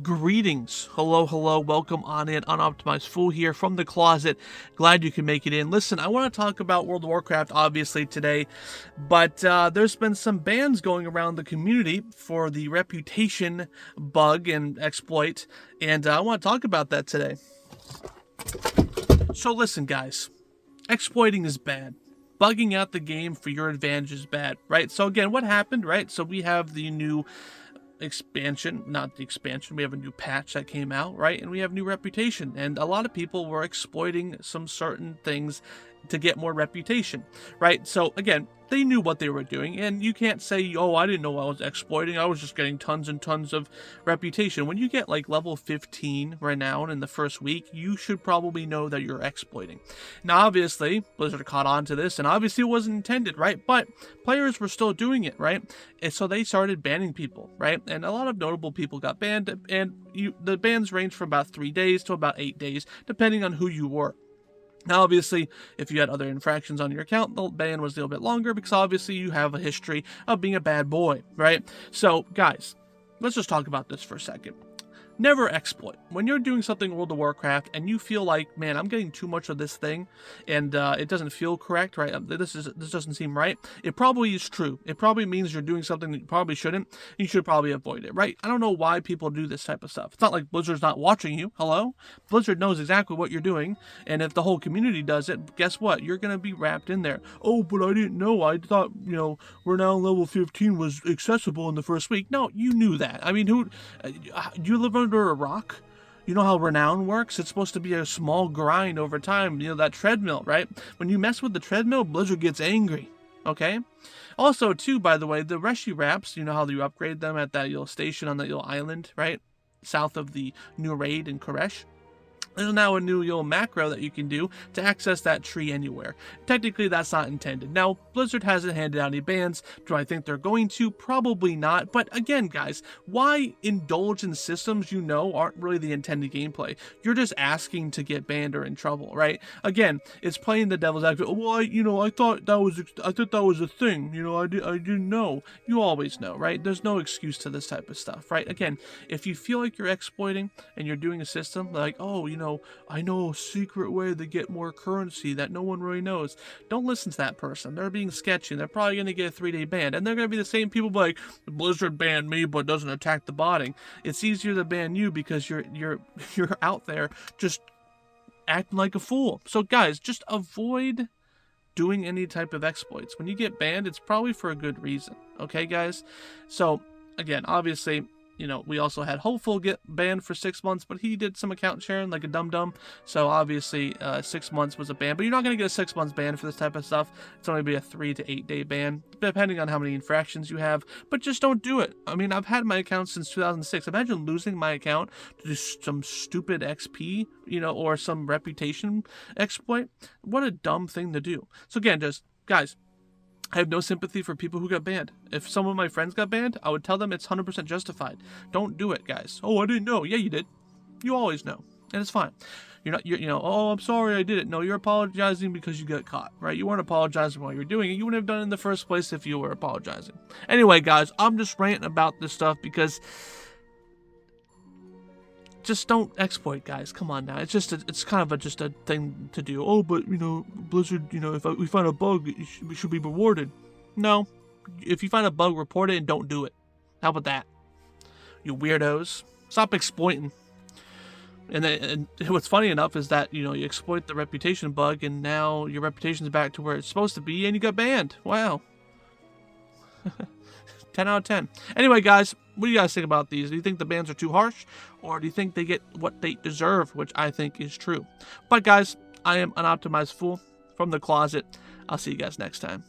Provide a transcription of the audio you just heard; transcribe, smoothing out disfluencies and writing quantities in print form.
Greetings. Hello, hello. Welcome on in. Unoptimized Fool here from the closet. Glad you can make it in. Listen, I want to talk about World of Warcraft, obviously, today, but there's been some bans going around the community for the reputation bug and exploit, and I want to talk about that today. So listen, guys. Exploiting is bad. Bugging out the game for your advantage is bad, right? So again, what happened, right? So we have the new expansion, not the expansion, we have a new patch that came out, right? And we have new reputation, and a lot of people were exploiting some certain things to get more reputation, right? So again, they knew what they were doing, and you can't say, oh, I didn't know I was exploiting, I was just getting tons and tons of reputation. When you get like level 15 renown in the first week, you should probably know that you're exploiting. Now obviously Blizzard caught on to this, and obviously it wasn't intended, right? But players were still doing it, right? And so they started banning people, right? And a lot of notable people got banned, and the bans range from about 3 days to about 8 days, depending on who you were. Now, obviously, if you had other infractions on your account, the ban was a little bit longer because obviously you have a history of being a bad boy, right? So, guys, let's just talk about this for a second. Never exploit. When you're doing something in World of Warcraft and you feel like, man, I'm getting too much of this thing and it doesn't feel correct, right? This doesn't seem right. It probably is true. It probably means you're doing something that you probably shouldn't. You should probably avoid it, right? I don't know why people do this type of stuff. It's not like Blizzard's not watching you. Hello? Blizzard knows exactly what you're doing, and if the whole community does it, guess what? You're going to be wrapped in there. Oh, but I didn't know. I thought, we're now level 15 was accessible in the first week. No, you knew that. I mean, you live under a rock? You know how renown works? It's supposed to be a small grind over time. That treadmill, right? When you mess with the treadmill, Blizzard gets angry. Okay? Also, too, by the way, the Reshi wraps, you know how you upgrade them at that little station on that little island, right? South of the new raid in Koresh. There's now a new little macro that you can do to access that tree anywhere. Technically, that's not intended. Now, Blizzard hasn't handed out any bans. Do I think they're going to? Probably not. But again, guys, why indulge in systems you know aren't really the intended gameplay? You're just asking to get banned or in trouble, right? Again, it's playing the devil's advocate. Well, I thought that was a thing. I didn't know. You always know, right? There's no excuse to this type of stuff, right? Again, if you feel like you're exploiting and you're doing a system like, I know a secret way to get more currency that no one really knows. Don't listen to that person. They're being sketchy, and they're probably going to get a 3-day ban. And they're going to be the same people like, Blizzard banned me but doesn't attack the botting. It's easier to ban you because you're out there just acting like a fool. So guys, just avoid doing any type of exploits. When you get banned, it's probably for a good reason. Okay, guys? So again, obviously, we also had Hopeful get banned for 6 months, but he did some account sharing like a dum-dum. So obviously 6 months was a ban, but you're not going to get a 6 months ban for this type of stuff. It's only be a 3 to 8 day ban, depending on how many infractions you have, but just don't do it. I mean, I've had my account since 2006. Imagine losing my account to just some stupid XP, or some reputation exploit. What a dumb thing to do. So again, just guys, I have no sympathy for people who got banned. If some of my friends got banned, I would tell them it's 100% justified. Don't do it, guys. Oh, I didn't know. Yeah, you did. You always know. And it's fine. Oh, I'm sorry I did it. No, you're apologizing because you got caught, right? You weren't apologizing while you were doing it. You wouldn't have done it in the first place if you were apologizing. Anyway, guys, I'm just ranting about this stuff because just don't exploit, guys. Come on now. It's kind of just a thing to do. Oh, but Blizzard, if we find a bug, we should be rewarded. No, if you find a bug, report it and don't do it. How about that? You weirdos, stop exploiting. And what's funny enough is that you exploit the reputation bug, and now your reputation's back to where it's supposed to be, and you got banned. Wow. 10 out of 10. Anyway, guys, what do you guys think about these? Do you think the bans are too harsh, or do you think they get what they deserve, which I think is true? But guys, I am Unoptimized Fool from the closet. I'll see you guys next time.